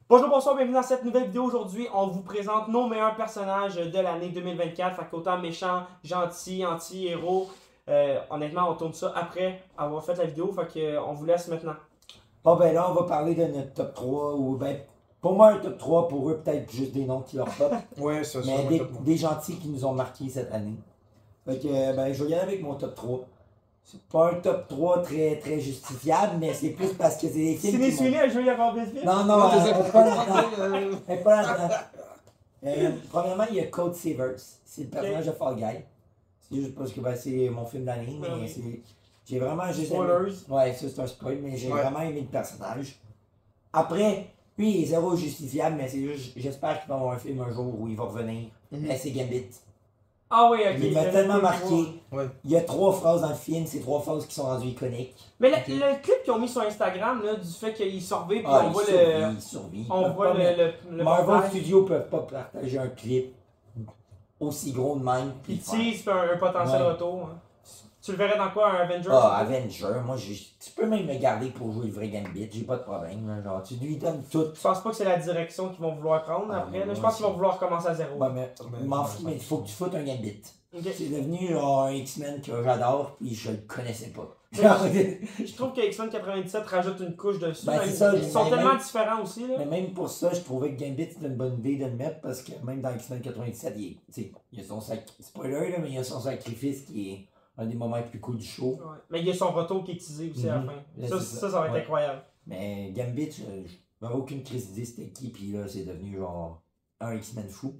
Bonjour, bonsoir, bienvenue dans cette nouvelle vidéo. Aujourd'hui, on vous présente nos meilleurs personnages de l'année 2024. Fait qu'autant méchant, gentil, anti-héros. Honnêtement, on tourne ça après avoir fait la vidéo. Fait qu'on vous laisse maintenant. Bon ben là on va parler de notre top 3 ou ben pour moi un top 3 pour eux peut-être juste des noms qui leur pop. Ouais, ça, Mais moi, des, top, moi. des gentils qui nous ont marqués cette année. Fait que ben je vais y aller avec mon top 3. C'est pas un top 3 très très justifiable, mais c'est plus parce que c'est des films. Ciné qui Suiné a joué à vite. Non, non, Non, c'est ça. elle est pas là-dedans. Elle est pas là-dedans. Premièrement, il y a Code Savers. C'est le personnage de Fall Guy. C'est juste parce que ben, c'est mon film d'année, mais oui. c'est. J'ai vraiment juste aimé. Spoilers. Ouais, ça c'est un spoil, mais j'ai Ouais. vraiment aimé le personnage. Après, lui, il est zéro justifiable, mais c'est juste. J'espère qu'il va y avoir un film un jour où il va revenir. Mais c'est Gambit. Ah oui, ok. Il m'a tellement marqué. Ouais. Il y a 3 phrases dans le film, ces 3 phrases qui sont rendues iconiques. Mais Ok. le clip qu'ils ont mis sur Instagram, là, du fait qu'il survit, puis Ah, on il voit survit, il survit. on voit le Marvel montage. Studios peuvent pas partager un clip aussi gros de même. Puis le faire. tease un potentiel Ouais. retour. Hein. Tu le verrais dans quoi, un Avengers? Ah, Avenger, moi, tu peux même me garder pour jouer le vrai Gambit, j'ai pas de problème. Là, genre, tu lui donnes tout. Je pense pas que c'est la direction qu'ils vont vouloir prendre Ah, après. ouais, là. Je ouais, pense qu'ils vont c'est- vouloir commencer à zéro. Ouais, mais Ouais, m'en ouais, fous, ouais. mais il faut que tu foutes un Gambit. Ok. C'est devenu genre un X-Men que j'adore, puis je le connaissais pas. Je trouve que X-Men 97 rajoute une couche dessus. Ben, Même- c'est ça, ils sont mais tellement même- différents aussi. Là. Mais même pour ça, je trouvais que Gambit c'était une bonne idée de le mettre parce que même dans X-Men 97, il y a son spoiler, là, mais il y a son sacrifice qui est un des moments les plus cool du show. Ouais. Mais il y a son retour qui est teasé aussi à la Mhm. fin. Là, Ça, c'est ça va être Ouais. incroyable. Mais Gambit, je n'avais aucune crise d'idée c'était qui, puis là, c'est devenu genre un X-Men fou.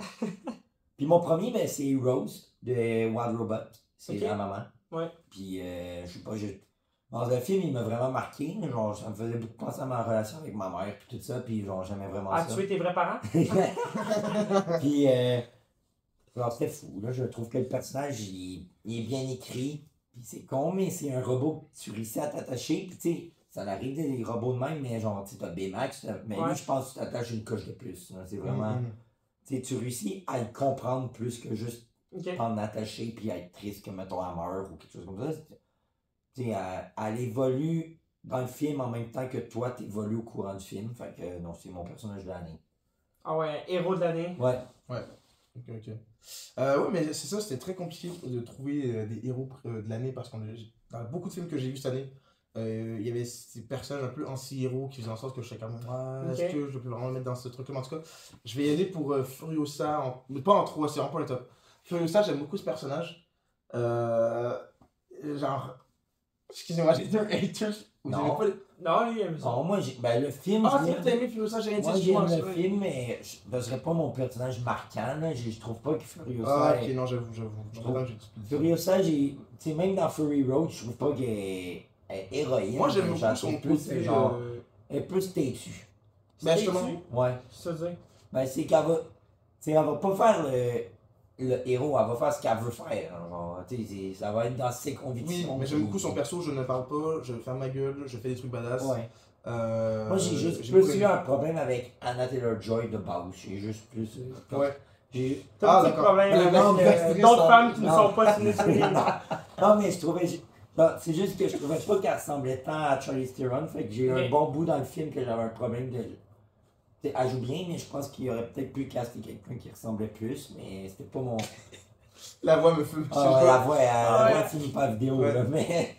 Puis mon premier, ben, c'est Rose de Wild Robot. C'est Ok. la maman. Ouais. Puis, je sais pas, dans le film, il m'a vraiment marqué. Genre, ça me faisait beaucoup penser à ma relation avec ma mère, puis tout ça, puis genre, j'aimais vraiment À ça. tuer tes vrais parents? Puis, genre, c'était fou, là. Je trouve que le personnage, il est bien écrit. Puis c'est con, mais c'est un robot que tu réussis à t'attacher. Puis, tu sais, ça arrive des robots de même, mais genre, tu sais, t'as Baymax, mais Ouais. lui, je pense que tu t'attaches une coche de plus. Là. C'est vraiment. Mhm. Tu sais, tu réussis à le comprendre plus que juste Ok. t'en attacher puis être triste que, mettons, elle meurt ou quelque chose comme ça. Tu sais, elle évolue dans le film en même temps que toi, t'évolues au courant du film. Fait que, non, c'est mon personnage de l'année. Ah ouais, héros de l'année. Ouais. Ok, ok. Ouais, mais c'est ça, c'était très compliqué de trouver des héros de l'année parce que dans beaucoup de films que j'ai vus cette année, il y avait ces personnages un peu anti-héros qui faisaient en sorte que je suis comme, est-ce Ok. que je peux vraiment le mettre dans ce truc-là? Mais en tout cas, je vais y aller pour Furiosa, mais pas en 3, c'est vraiment pas le top. Furiosa, j'aime beaucoup ce personnage. Genre, excusez-moi, j'ai dit un hater. Vous Non. aimez pas les- Non, lui, il aime ça. Non, moi, ben, le film. Ah, je t'as aimé Furiosa, j'ai rien dit, Moi, excuse-moi, j'aime le excuse-moi. film, mais ce serait pas mon personnage marquant. Là. Je trouve pas que Furiosa. Ah, ok, non, j'avoue. Je J'entends, trouve- j'ai dit. Furiosa, tu sais, même dans Fury Road, je trouve pas qu'elle est héroïne. Moi, j'aime mais beaucoup j'en son trouve plus, côté. genre, elle est plus têtue. Ben, justement. Ouais. Ça veut dire. Ben, c'est qu'elle va. Tu sais, elle va pas faire le héros, elle va faire ce qu'elle veut faire. Genre, tu sais, ça va être dans ses Oui, convictions. mais j'aime beaucoup son perso, je ne parle pas, je ferme ma gueule, je fais des trucs badass. Ouais. Euh, Moi, j'ai juste beaucoup plus eu aimé. un problème avec Anna Taylor-Joy de base. J'ai juste plus. Ouais. J'ai. T'as Ah, un petit d'accord. problème Ben, non, avec mais d'autres ça- femmes qui ne non. sont pas ciné Suiné. Non, mais je trouvais. Non, c'est juste que je trouvais pas qu'elle ressemblait tant à Charlize Theron. Fait que j'ai eu Ok. un bon bout dans le film que j'avais un problème de. Tu sais, elle joue bien, mais je pense qu'il aurait peut-être pu caster quelqu'un qui ressemblait plus, mais c'était pas mon. La voix me fait. Ah, ouais, la voix, la Ouais. voix finit pas la vidéo, Ouais. là, mais.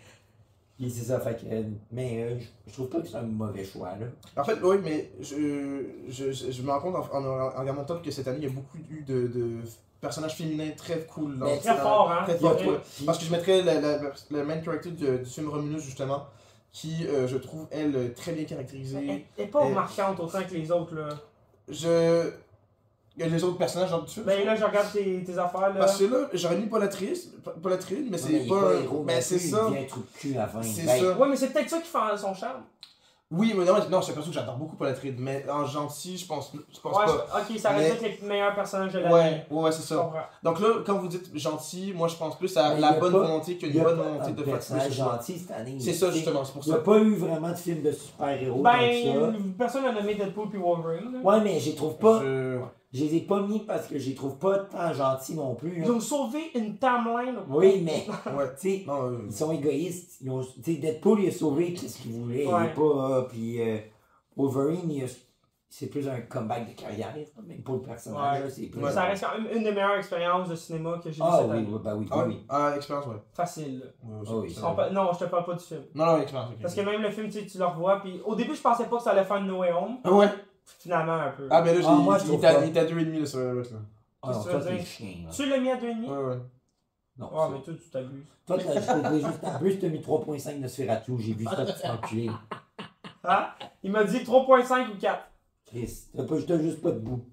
Puis c'est ça, fait que. Mais je trouve pas que c'est un mauvais choix, là. En fait, oui, mais je me rends compte en regardant top que cette année, il y a beaucoup eu de personnages féminins très cool. Mais Très fort, hein. Très Il y a fort, quoi- ouais. Parce que je mettrais la main character du film Romulus, justement, qui, je trouve, elle, très bien caractérisée. Elle est pas Et- marquante autant que les autres, là. Il y a les autres personnages dans le film. Ben là, je regarde tes affaires, là. Parce que là, j'aurais mis Polatrice, mais Non, c'est mais il est pas. héros, Mais non c'est plus, ça. Il devient un trou de cul à la fin. C'est Ben, ça. Ouais, mais c'est peut-être ça qui fait son charme. Oui, mais non, c'est un perso que j'adore beaucoup Polatrice, mais en gentil, je pense Ouais, pas. ok, ça Mais- reste avec les meilleurs personnages de l'année. Ouais, c'est Je ça. comprends. Donc là, quand vous dites gentil, moi je pense plus à Mais la il y a bonne pas- volonté il qu'une y a bonne pas volonté un de faire personnage ce choix. gentil cette année. C'est ça, Tu sais, justement, c'est pour Il n'y a ça. pas eu vraiment de film de super-héros comme ça. Ben, personne n'a nommé Deadpool puis Wolverine. là. Ouais, mais je les trouve pas. Je- Je les ai pas mis parce que je les trouve pas tant gentils non plus. Ils Là. ont sauvé une timeline. Oui, mais Ouais. tu sais, Non, ils sont égoïstes. Tu sais, Deadpool, il a sauvé ce qu'il voulait. Il Ouais. est pas. Puis Wolverine, c'est plus un comeback de carrière, même pour le personnage. Ouais. Là, c'est plus... Ça reste quand même une des meilleures expériences de cinéma que j'ai vues Ah cette oui, année. oui, bah oui, Ah oui. oui, ah, expérience, ouais. Facile. Là. Ouais, Ah oui, ça- Non, je te parle pas du film. Non, expérience, ok. Parce que même le film, tu le revois, puis au début, je pensais pas que ça allait faire une No Way Home. Ah ouais? Finalement, un peu. Ah, ben là, Ah, moi, je il trouve était pas. à 2,5 là, sur l'autre, là. Ah non, Qu'est-ce que toi, tu veux t'es dire? chien. Là. Tu l'as mis à 2,5? Ouais. Non, Ouais, c'est- mais toi, tu t'abuses. Toi, t'as juste en plus, t'as mis 3.5 de Sferatu. J'ai vu ça, petit enculé. Hein? Il m'a dit 3.5 ou 4. Triste. J'étais juste pas debout.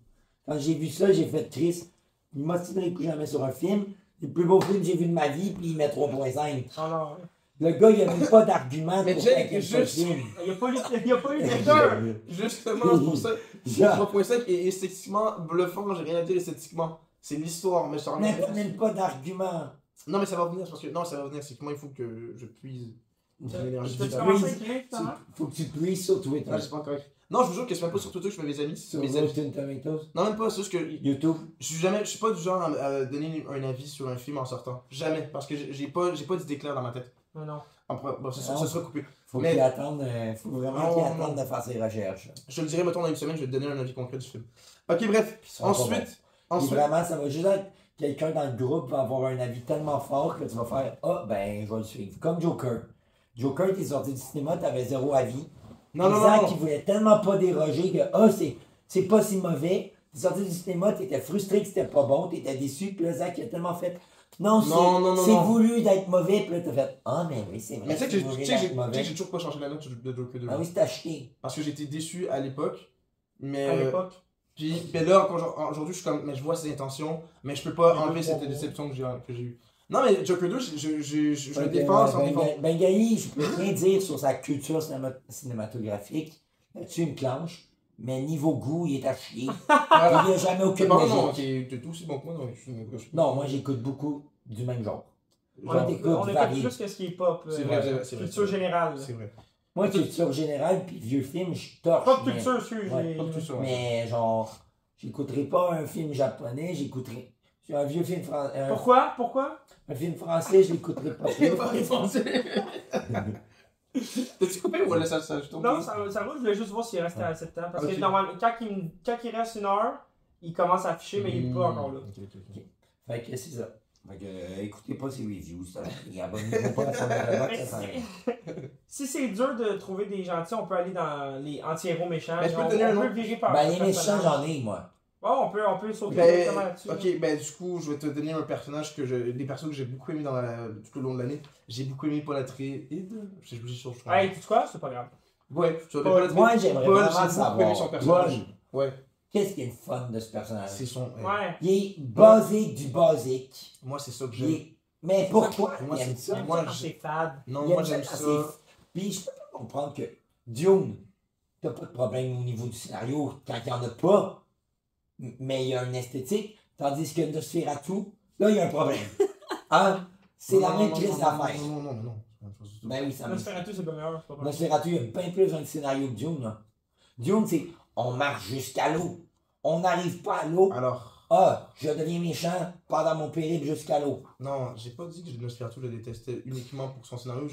Quand j'ai vu ça, j'ai fait triste. Il m'obstinerait plus jamais sur un film. C'est le plus beau film que j'ai vu de ma vie, puis il met 3.5. Oh non. Le gars, il a même pas d'argument Mais pour Jake, faire quelque juste- film. Il a pas eu de lecteur. Justement, c'est pour ça. Genre, 3.5 est esthétiquement bluffant, j'ai rien à dire esthétiquement. C'est l'histoire, mais je t'en mais même pas d'argument. Non, mais ça va venir, parce que. Non, ça va venir, c'est que moi, il faut que je puise mon énergie. Tu dedans. commences à écrire, finalement? Faut que tu puisses sur Twitter. Ah, c'est pas correct. Non, je vous jure que c'est même pas sur Twitter que je mets mes amis, c'est Sur mes amis. Rotten Tomatoes. Non, même pas, c'est juste que. YouTube. Je suis pas du genre à donner un avis sur un film en sortant. Jamais, parce que j'ai pas d'idée claire dans ma tête. Non, non. Après, bon, ça Non. sera coupé. Faut Mais- qu'il attende, faut vraiment Non, qu'il non, attende non. de faire ses recherches. Je te le dirai, mettons, dans une semaine, je vais te donner un avis concret du film. Ok, bref. Puis ça va pas bon. Ensuite. Puis Ensuite. vraiment, ça va juste être quelqu'un dans le groupe va avoir un avis tellement fort que tu vas faire ah ben je vais le suivre. Comme Joker. Joker était sorti du cinéma, t'avais zéro avis. Non, non, Zach non. qui voulait tellement pas déroger que ah c'est pas si mauvais. T'es sorti du cinéma, t'étais frustré que c'était pas bon, t'étais déçu, puis là Zach il a tellement fait non, Non, c'est non. voulu d'être mauvais, puis là t'as fait ah mais oui c'est vrai. Mais tu sais que c'est j'ai voulu tu sais que j'ai- d'être tu sais que mauvais. j'ai toujours pas changé la note de Joker 2. Ah oui, c'est acheté. Parce que j'étais déçu à l'époque. Mais. À l'époque. Puis, mais là, aujourd'hui, je suis comme. Mais je vois ses intentions. Mais je peux pas Les enlever deux, cette trois déception que j'ai eue. Non, mais Joker 2, je le Ok, défends ouais, sans défendre. Bengali, je peux rien dire sur sa culture cinématographique. Là-dessus, il me clenche. Mais niveau goût, il est à chier. Voilà. Il n'y a jamais Mais aucune par contre, non, logique. t'es aussi bon que moi. Non, Non, moi j'écoute beaucoup du même genre. On Genre écoute d'écoute variée. plus que ce qui est pop. C'est vrai, c'est vrai. Culture générale. C'est vrai. Moi, culture générale, puis vieux film, je torche. Pop mais- culture, excuse. Ouais, Pas que tout ça. Mais genre, j'écouterai pas un film japonais, j'écouterai. Un vieux film français. Pourquoi? Un film français, je l'écouterai pas. Il va répondre. T'as-tu coupé ou là ça je tombe? Non, ça roule, je voulais juste voir s'il restait assez de temps. Parce Ok. que normalement, quand il reste une heure, il commence à afficher, mais il est pas encore là. Fait que c'est ça. Fait que écoutez pas ses reviews, ça. Et abonnez-vous pas à son box, ça s'en vient. Si c'est dur de trouver des gentils, on peut aller dans les anti-héros méchants. Ben, je peux te on donner un peut nom. virer par Ben les méchants, personnage. j'en ai, moi. Oh, on peut sauter directement là-dessus. Ok, ben du coup, je vais te donner un personnage des personnes que j'ai beaucoup aimé tout au long de l'année. J'ai beaucoup aimé Paul Atreides. J'ai bougé sur le choix. Hey, tu sais quoi? C'est pas grave. Ouais, tu vois, Paul, Paul Atreides. Moi, j'aimerais Paul, vraiment j'ai beaucoup savoir. aimé son personnage. Paul, Ouais, qu'est-ce qui est le fun de ce personnage? c'est son. Ouais. Il est basique du basique. Moi, c'est ça que Il j'aime. est- Mais pourquoi Moi, il aime c'est- ça? moi, C'est fade. Non, Il moi aime j'aime quand ça. Puis je peux pas comprendre que Dune, t'as pas de problème au niveau du scénario quand il y en a pas, mais il y a une esthétique, tandis que Nosferatu, là il y a un problème. Hein? C'est la Non, même non, crise non, d'affaires. Non, non, non. C'est pas une chose du tout. Ben oui, ça me Nosferatu, c'est pas meilleur. C'est pas grave. Nosferatu, il y a bien plus un scénario que Dune. Là. Dune, c'est on marche jusqu'à l'eau. On n'arrive pas à l'eau. Alors, Ah, je deviens méchant pendant mon périple jusqu'à l'eau. non, j'ai pas dit que Nosferatu, je le détestais uniquement pour son scénario.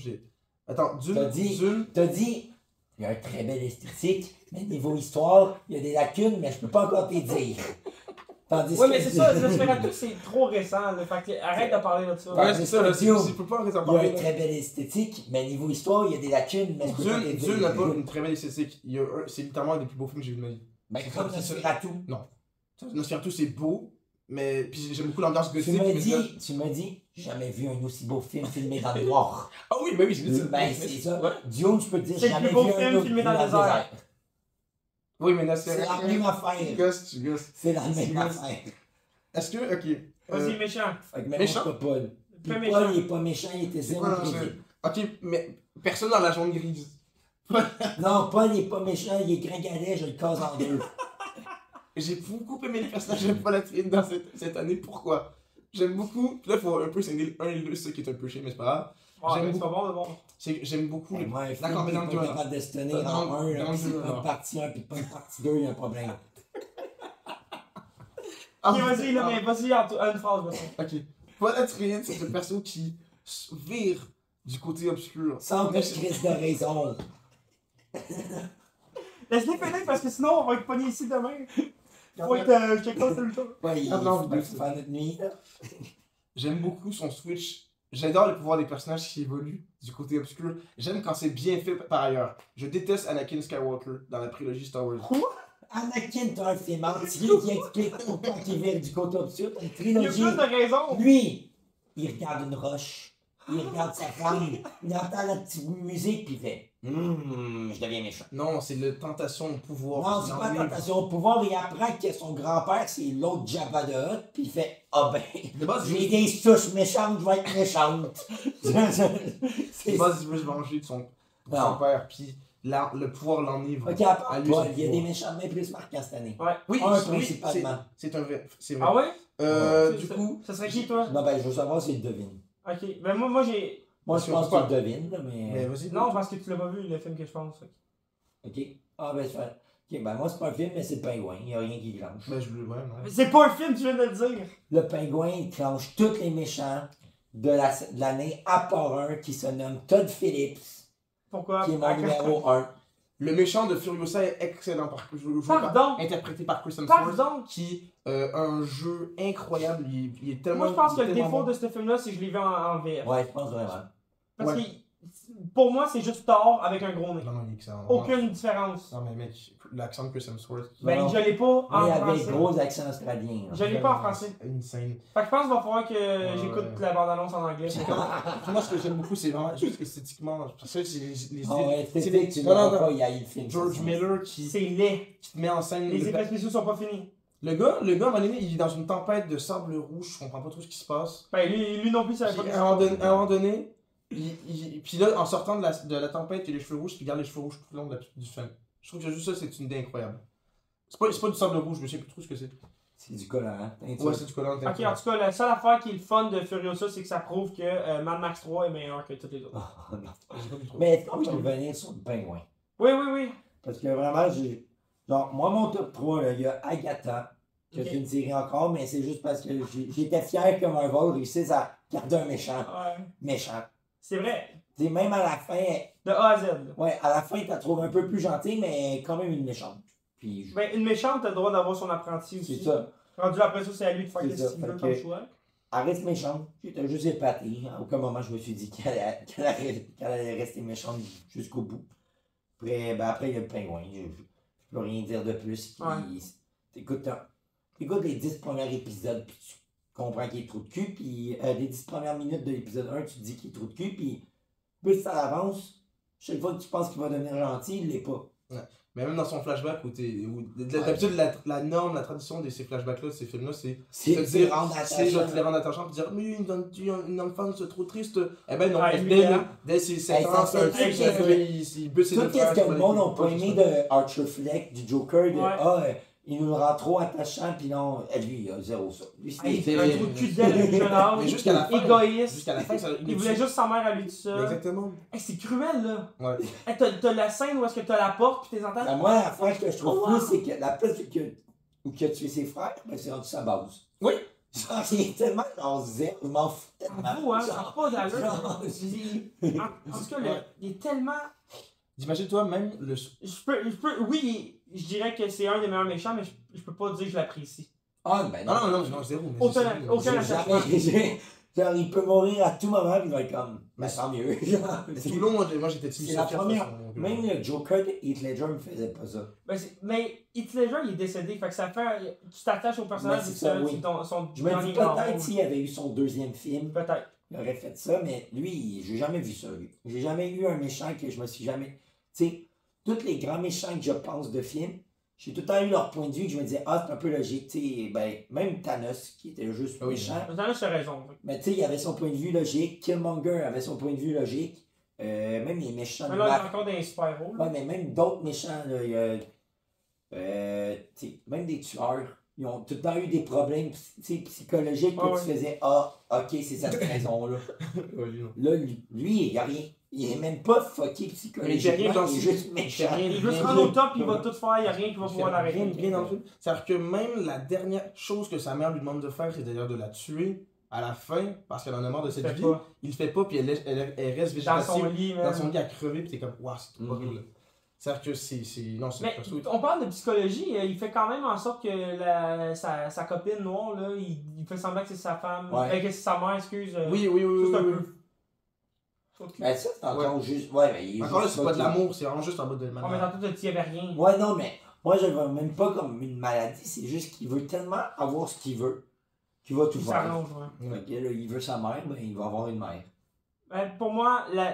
Attends, T'as dit- Dune. T'as dit, il y a un très belle esthétique, mais niveau histoire, il y a des lacunes, mais je peux pas encore te dire. Tandis Ouais, que- mais c'est ça, Nosferatu, c'est trop récent. Là, fait que arrête de parler de ça. Ouais, c'est ça, là, Dune. je peux pas arrêter d'en Il y a parler. une très belle esthétique, mais niveau histoire, il y a des lacunes, mais je peux pas te Dune, dire. Dune n'a pas une très belle esthétique. C'est littéralement un des plus beaux films que j'ai vu de ma vie. Ben, comme Nosferatu. Nosferatu, c'est beau, mais puis j'aime beaucoup l'ambiance Tu gothique. me mais dis, j'ai jamais vu un aussi beau film filmé dans le noir. Ah oui, bah oui, j'ai dit ça. Ben, c'est ça. Ouais. Dune, je peux te dire, C'est j'ai le jamais plus beau vu un film autre filmé dans le désert. Oui, mais C'est la Nosferatu. même Tu affaire. gosses, tu gosses. C'est la même C'est- affaire. Est-ce que, ok. Vas-y, méchant. Fait que même Méchant. pas Paul. Puis Pas Paul, méchant. il est pas méchant, il était zéro pas privé. dangereux. Ok, mais personne dans la jaune grise. Non, Paul, il est pas méchant, il est gringalet, je le case en deux. J'ai beaucoup aimé les personnages de Paul Atreides dans cette année. Pourquoi? J'aime beaucoup. Puis là, il faut un peu scinder le 1 et le 2, c'est ça qui est un peu chiant, mais c'est pas grave. Ah, J'aime mais c'est pas bon de bon. C'est que j'aime beaucoup les. Moi, un film D'accord, mais qui dans est le pas deux, alors. capable de se tenir Dans- en un, là, dans le puis deux, c'est pas alors. une partie 1 puis pas une partie 2, il y a un problème. Ah, Ok, vas-y, là, mais vas-y, en une phrase, vas-y. Ok. Paul Atreides, c'est une personne qui vire du côté obscur. Sans que Mais je crise de raison. Laisse-les finir parce que sinon on va être pogné ici demain. Faut être check-out sur le tour. Ouais, il Ah, non, veut faire notre nuit. Là. J'aime beaucoup son switch. J'adore les pouvoirs des personnages qui évoluent du côté obscur. J'aime quand c'est bien fait par ailleurs. Je déteste Anakin Skywalker dans la prélogie Star Wars. Anakin, t'as un film entier qui explique pourquoi il vient du côté obscur. T'as une Il y a trilogie. plus de raisons. Lui, il regarde une roche. Il regarde sa femme. Il entend la petite musique puis il fait je deviens méchant. Non, c'est la tentation au pouvoir. Non, c'est pas la tentation au pouvoir. Il apprend que son grand-père, c'est l'autre Jabba de Hutt, puis il fait ah ben, De base, j'ai des souches méchantes, je vais être méchante. de base, il veut se venger de son Non. père, puis le pouvoir l'enivre. Ok, à part À lui, Paul, son il y a des pouvoir. méchants bien plus marquants cette année. Ouais. Oui, Un oui, principalement. c'est un vrai. C'est vrai. Ah ouais? Du coup, Ça serait qui toi? Non, ben, je veux savoir si tu le devines. Ok. Ben moi j'ai. Moi, Parce je que pense que pas- tu le devines, là, mais mais. vas-y. Non, parce que tu l'as pas vu le film que je pense. Ok. Ah, ben, c'est fait. Ok, ben, moi, c'est pas un film, mais c'est le pingouin. Il n'y a rien qui clenche. Ben, je le vois, non. C'est pas un film, tu viens de le dire. Le pingouin, il clenche tous les méchants de l'année, à part un qui se nomme Todd Phillips, Pourquoi? qui est mon numéro 1. Le méchant de Furiosa est excellent, Pardon. interprété par Chris Hemsworth, Pardon. qui a un jeu incroyable. Il est tellement. Moi je pense que il est le tellement défaut bon. de ce film-là, c'est que je l'ai vu en VF. Ouais, je pense vraiment. Parce Ouais. que pour moi, c'est juste Thor avec un gros nez. Non, non, il est excellent. Aucune différence. Non, mais mec, l'accent de Chris Hemsworth. Ben, Non. je l'ai pas en Mais avec français. gros accent australien. Je l'ai pas en français. Une scène. Fait que je pense qu'il va falloir que Ouais. j'écoute la bande-annonce en anglais. Moi, ce que j'aime beaucoup, c'est vraiment juste esthétiquement. Parce que c'est les Ah ouais, c'est c'est les- tu non, non, l'auras non. pas, il y a eu le film. George Miller qui C'est laid. te met en scène. Les effets spéciaux sont pas finis. Le gars, à un moment donné, il est dans une tempête de sable rouge, je comprends pas trop ce qui se passe. Ben lui non plus, ça va Puis, pas. à un moment donné, puis là, en sortant de la tempête, il a les cheveux rouges, puis il garde les cheveux rouges tout le long du film. Je trouve que juste ça, c'est une idée incroyable. C'est pas du sable rouge, je sais plus trop ce que c'est. C'est du colorant. Ouais, c'est du collant. Ok, en tout cas, la seule affaire qui est le fun de Furiosa, c'est que ça prouve que Mad Max 3 est meilleur que tous les autres. Oh, non. J'ai pas vu trop. Mais est-ce qu'on peut revenir sur le pingouin? Oui, oui, oui. Parce que vraiment, j'ai. Genre, moi, mon top 3, là, il y a Agatha, qui Ok. est une série encore, mais c'est juste parce que j'étais fier que Marvel réussisse à garder un Ouais. méchant. C'est vrai. Tu sais, même à la fin, De A à Z. là. ouais, à la fin, tu la trouves un peu plus gentille, mais quand même une méchante. Puis, Ben, une méchante, t'as le droit d'avoir son apprenti aussi. c'est ça. Rendu après ça, c'est à lui de faire C'est ce ça, qu'il veut fait comme que- choix. Elle reste méchante. J'étais juste épaté. À aucun moment, je me suis dit qu'elle allait rester méchante jusqu'au bout. Après, il y a le pingouin. Je peux rien dire de plus. Ouais. T'écoutes les 10 premiers épisodes, puis tu comprends qu'il est trop de cul. Puis les 10 premières minutes de l'épisode 1, tu te dis qu'il est trop de cul. Puis plus ça avance, chaque fois que tu penses qu'il va devenir gentil, il l'est pas. Mais même dans son flashback, d'habitude, la norme, la tradition de ces flashbacks-là, de ces films-là, c'est C'est te de dire, rendre c'est de te les attachant. rendre attachants et dire, mais une enfance trop triste. Eh ben non, Ah, lui, hein. dès ses 7 Hey, ans, ça c'est un fait- type, ça il bute ses Tout deux ce frères, que il le faut monde les- n'a pas aimé de Archer Fleck, du Joker, de Ouais. il nous le rend trop attachant, puis non, lui, il a zéro ça. Lui, Hey, c'est- un trou de cul dès le jeune âge. Mais jusqu'à la fin. Égoïste. Jusqu'à la fin, ça, Il voulait juste sa mère à lui tout seul. Exactement. Hey, c'est cruel là. Ouais. Hey, t'as la scène où est-ce que t'as la porte pis t'es entends. Ben, moi, la fois que je trouve Oh, wow. fou, c'est que la place où il a tué ses frères, ben, c'est rendu sa base. Oui. Genre, il est tellement genre zéro, je m'en fous tellement. Bravo, hein, ça Genre, n'a pas d'allure. genre, En tout cas, il est tellement. Imagine-toi même le. Oui, je dirais que c'est un des meilleurs méchants, mais je peux pas dire que je l'apprécie. Ah, ben non. Non, zéro. Mais Aucun- c'est- aucun- J'ai jamais- genre, il peut mourir à tout moment, puis il va être comme, mais tant mieux. Genre, Tout le long, moi j'étais team C'est la Sophia, première. de toute façon, Même le Joker de Heath Ledger me faisait pas ça. Mais Heath Ledger, il est décédé, fait que ça fait. Tu t'attaches au personnage Ouais, c'est du ça, seul, oui. c'est son Je me dernier dis grand rôle. peut-être s'il avait eu son deuxième film, Peut-être. il aurait fait ça, mais lui, j'ai jamais vu ça, lui. J'ai jamais eu un méchant que je me suis jamais. Tu sais, tous les grands méchants que je pense de films, j'ai tout le temps eu leur point de vue que je me disais, ah, c'est un peu logique. Tu sais, ben, même Thanos, qui était juste Ah oui. méchant, Maintenant, j'ai raison. mais tu sais, il avait son point de vue logique. Killmonger avait son point de vue logique. Même les méchants Mais de là, il y a Marvel. encore des super-héros. Ouais, mais même d'autres méchants, là, il y a, tu sais, même des tueurs, ils ont tout le temps eu des problèmes tu sais, psychologiques que Ouais, tu faisais, ah, ok, c'est cette raison-là. Ouais, lui, non. Là, lui, il n'y a rien. Il est même pas fucké psychologiquement, rien dans il est ce- juste méchant. rien- Il veut se rendre au top, il va tout faire, il n'y a rien qui va pouvoir Rien l'arrêter. de bien dans le film. C'est-à-dire que même la dernière chose que sa mère lui demande de faire, c'est d'ailleurs de la tuer à la fin, parce qu'elle en a marre de cette Fait vie. pas. Il le fait pas, puis elle reste Dans son végétative lit, dans man. son lit à crever, puis t'es comme, waouh, c'est Mhm. horrible. C'est-à-dire que non, c'est Mais pas sweet. on parle de psychologie, il fait quand même en sorte que sa copine noire, là, il fait semblant que c'est sa femme, Ouais. que c'est sa mère, excuse. Oui. ça, c'est un oui. peu. Ben ça, c'est encore juste. Ouais, mais il est Encore là, juste c'est pas de fucké. l'amour, c'est vraiment juste en mode de Oh, mais manière. tantôt, tu n'y avais rien. Ouais, non, mais moi, je le vois même pas comme une maladie. C'est juste qu'il veut tellement avoir ce qu'il veut qu'il va tout Il faire. s'arrange, ouais. Fait que là, il veut sa mère, ben il va avoir une mère. Pour moi, la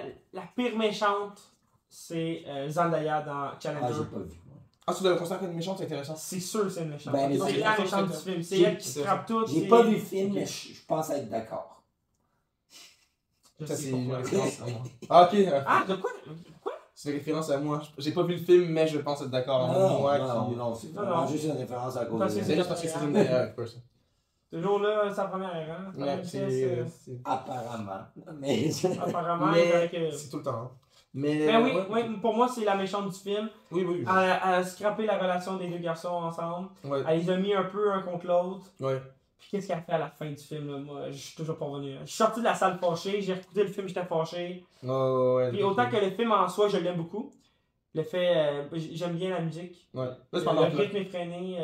pire méchante, c'est Zendaya dans Ah, Challenger. j'ai pas vu. Ah, tu l'avais considéré comme une méchante, c'est intéressant. C'est sûr que c'est une méchante. Ben, mais c'est c'est- la méchante du film. C'est j'ai- elle qui scrape tout. J'ai c'est- pas vu le film, Ok. mais je pense être d'accord. Je Ça, sais c'est pourquoi. une référence à moi. Ah, ok. Ah, de quoi? C'est une référence à moi. J'ai pas vu le film, mais je pense être d'accord. Moi qui. Non, c'est Non, vraiment non. juste une référence à cause Parce de que C'est juste parce que c'est une meilleure personne. Toujours là, sa première, hein? Ouais, Première vitesse, Apparemment. Mais. apparemment, il paraît Mais que... c'est tout le temps. Hein. Mais Mais oui, ouais, oui, pour moi, c'est la méchante du film. oui. Elle a scrappé la relation des deux garçons ensemble. Ouais, Elle les a mis un peu un contre l'autre. ouais. Puis qu'est-ce qu'elle a fait à la fin du film, là? Moi, je suis toujours pas revenu. Je suis sorti de la salle fâché, j'ai écouté le film, j'étais fâché. Ouais. Puis autant que le film en soi, je l'aime beaucoup. Le fait, j'aime bien la musique. Ouais. Là, c'est Le pendant le rythme effréné,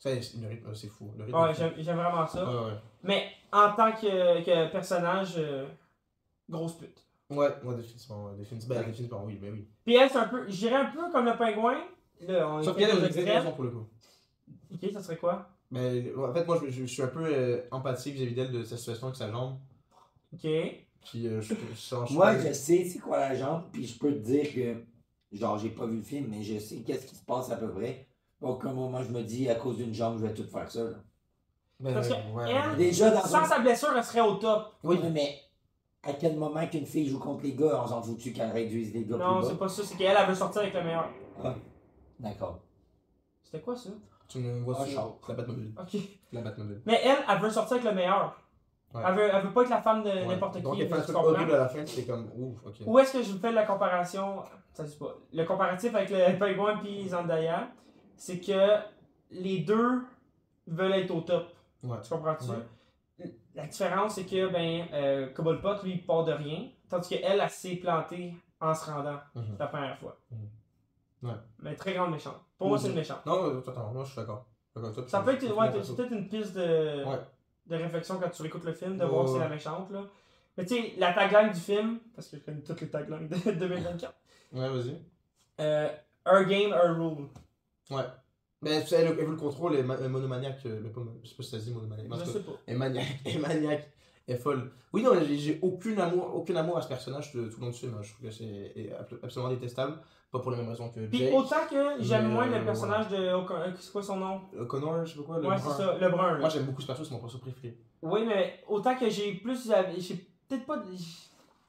le rythme, c'est fou. Le rythme. Ouais, est fou. j'aime vraiment ça. Ouais. Mais en tant que personnage, grosse pute. Ouais, définitivement. Oui, mais oui. Puis elle, c'est un peu, je dirais un peu comme le pingouin. Là, on Sauf est qu'elle a aux une extrêmes. raison pour le coup. Ok, ça serait quoi? Mais en fait, moi, je suis un peu empathique vis-à-vis d'elle de sa situation avec sa jambe. Ok. Puis Moi, je sais c'est quoi la jambe, puis je peux te dire que. Genre, j'ai pas vu le film, mais je sais qu'est-ce qui se passe à peu près. Aucun moment, je me dis, à cause d'une jambe, je vais tout faire ça. Là. Parce que elle- Déjà, dans Sans sa blessure, elle serait au top. Oui. Mais à quel moment qu'une fille joue contre les gars, on s'en fout-tu qu'elle réduise les gars Non, plus c'est bas? pas ça, c'est qu'elle, elle veut sortir avec le meilleur. D'accord. C'était quoi ça? Tu me vois Ah, sur Charles. la Batmobile. Ok. La Batmobile. Mais elle veut sortir avec le meilleur. Ouais. Elle veut pas être la femme de Ouais. n'importe Donc, qui. elle fait un tu truc comprends? horrible à la fin, c'est comme ouf, ok. Où est-ce que je vous fais la comparaison? Ça dit pas. Le comparatif avec le pingouin et Zendaya, c'est que les deux veulent être au top. Ouais. Tu comprends-tu? Ouais. La différence, c'est que Cobblepot, lui, il part de rien, tandis qu'elle, elle s'est plantée en se rendant Mhm. la première fois. Mhm. Ouais. Mais très grande méchante. Pour moi, c'est une méchante. Non, totalement, moi je suis d'accord. D'accord avec toi, Ça puis peut être, je ouais, comprends c'est ça. peut-être une piste de, Ouais. de réflexion quand tu réécoutes le film, de Ouais, voir que c'est ouais. la méchante. Là. Mais tu sais, la tagline du film, parce que je connais toutes les taglines de 2024, Ouais, vas-y. Her game, her rule. Ouais. Mais tu sais, elle veut le contrôle, elle est monomaniaque. Mais pas, je sais pas si ça se dit monomaniaque. mais en Je tout cas, sais pas. Elle est maniaque. Elle est maniaque. Elle est folle. Oui, non, j'ai aucun amour à ce personnage tout le long du film. Hein. Je trouve que c'est absolument détestable. Pas pour les mêmes raisons que Puis Jake. autant que j'aime Mais, moins le personnage de. C'est quoi son nom? Connor, je sais pas quoi, le Ouais, brun. c'est ça, le brun. là. Moi j'aime beaucoup ce perso, c'est mon perso préféré. Oui, mais autant que j'ai plus. J'ai peut-être pas.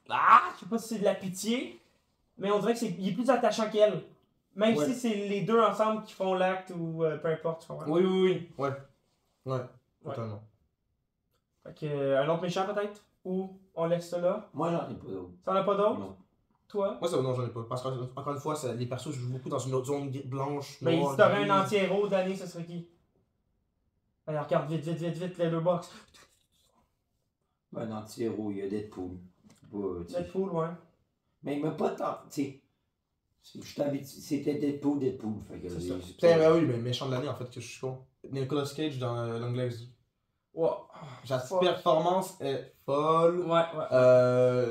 Ah! Je sais pas si c'est de la pitié, mais on dirait qu'il est plus attachant qu'elle. Même Ouais. si c'est les deux ensemble qui font l'acte ou peu importe, tu comprends? Oui. Ouais, totalement. Fait que, un autre méchant peut-être? Ou on laisse ça là? Moi, j'en ai pas d'autres. T'en as pas d'autres? Non. Toi? Moi, ça, non, j'en ai pas. Parce qu'encore une fois, les persos jouent beaucoup dans une autre zone blanche. Ben, noire, si t'aurais grise. un anti-héros d'année, ce serait qui? Alors, regarde vite, Letterboxd. Un anti-héros, il y a Deadpool. Tu sais. Deadpool, ouais. Mais il m'a pas tant. Tu sais. Je t'avais dit, c'était Deadpool. Fait que C'est ça. Putain, ben oui, mais méchant de l'année en fait, que je suis con. Nicolas Cage dans Long Legs. Ouais. Sa Fuck. performance est folle. Ouais.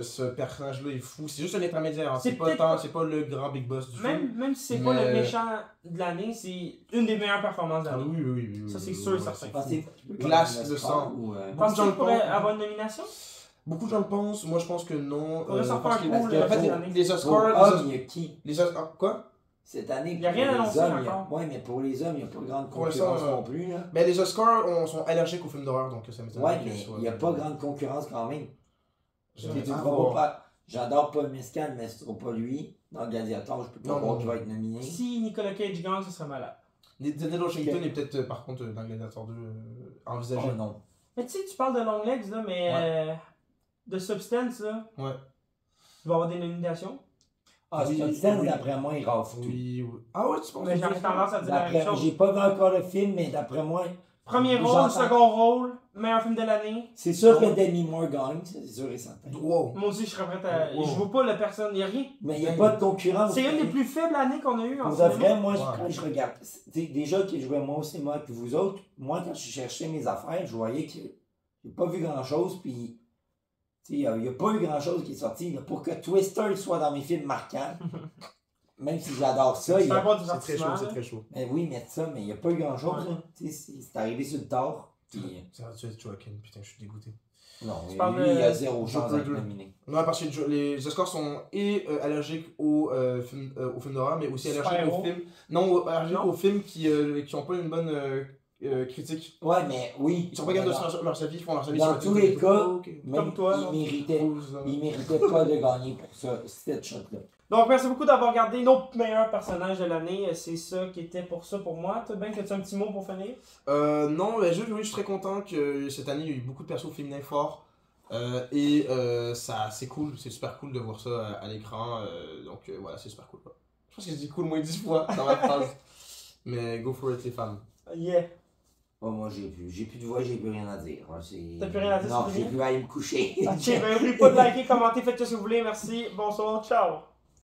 Ce personnage-là est fou. C'est juste un intermédiaire. Hein. C'est C'est pas peut-être tant, pas- c'est pas le grand big boss du film. Même si c'est pas le Mais- méchant de l'année, c'est une des meilleures performances de Ah l'année. oui. Ça, c'est oui, sûr, oui, certain. c'est Pensez- fou. Glace de sang. Ou, Penses-tu gens qu'il le pourrait pensent. avoir une nomination? Beaucoup de gens le pensent. Moi, je pense que non. Faudrait s'en parce faire que- un coup, coup, là, en fait, cette année. les Pour Oscars. hommes, il y a qui Quoi? cette année? Il y a pour rien les annoncé hommes, il y a- encore. Ouais, mais pour les hommes, il n'y a pas grande Pour concurrence l'instant, non plus. Là. Mais les Oscars sont allergiques aux films d'horreur, donc ça m'étonne. Ouais, mais il n'y a pas grande concurrence quand même. Tu ne trouveras pas. J'adore Paul Mescal, mais ce ne sera pas lui. Dans Gladiator, je peux pas Non, croire non. qu'il va être nominé. Si Nicolas Cage gagne, ce serait malade. Denzel Washington est peut-être, par contre, dans Gladiator 2, envisagé. Oh non. Mais tu sais, tu parles de Long Legs, là, mais de Substance, là, Ouais. tu vas avoir des nominations. Ah, Oui, Substance, oui. d'après moi, il rafle tout. Oui. Ah ouais, tu penses Mais j'aurais tendance à dire la même D'après- chose. J'ai pas vu encore le film, mais d'après moi, Premier rôle, J'entends. second rôle, meilleur film de l'année. C'est sûr que Demi Moore gagne, c'est sûr et certain. Wow. Moi aussi, je serais prêt à. Wow. Je vois pas la personne, il y a rien. Mais il n'y a pas de concurrence. C'est une des plus faibles années qu'on a eues en Pour de cinéma. vrai, moi, Ouais. quand je regarde, déjà que je jouais moi au cinéma, puis vous autres, moi, quand je cherchais mes affaires, je voyais que j'ai pas vu grand-chose, puis il n'y a pas eu grand-chose qui est sorti. Là, pour que Twister soit dans mes films marquants, même si j'adore ça, il y C'est un a... bon C'est très chaud, divertissement. c'est très chaud. Mais oui, mais ça, mais il n'y a pas eu grand-chose. Ouais. Là. C'est arrivé sur le tard. Puis, Ça va tuer Joaquin, putain, je suis dégoûté. non, Tu lui, parles il a de zéro chance Joker d'être 2. nominé. Non, parce que les Oscars sont allergiques aux films d'horreur, mais aussi allergiques Super-héros. aux films. Non, allergiques Non. aux films qui ont pas une bonne critique. Ouais, mais oui. Ils sont pas capables de dans, faire leur avis, ils font leur avis dans sur tous les cas, Ok. même Comme toi, là. il méritait pas de gagner pour ça, cette shot-là. Donc, merci beaucoup d'avoir regardé nos meilleurs personnages de l'année. C'est ça qui était pour ça pour moi. Toi, Ben, as-tu un petit mot pour finir? Non, mais oui, je suis très content que cette année il y a eu beaucoup de persos féminins forts. Ça, c'est cool, c'est super cool de voir ça à l'écran. Donc voilà, c'est super cool. Quoi. Je pense que j'ai dit cool moins 10 fois dans ma phrase. Mais go for it, les femmes. Yeah. Oh, moi, j'ai plus de voix, j'ai plus rien à dire. T'as plus rien à dire, Non, c'est j'ai fini? plus à aller me coucher. Ok, ben n'oubliez pas de liker, commenter, faites ce que vous voulez. Merci. Bonsoir. Ciao.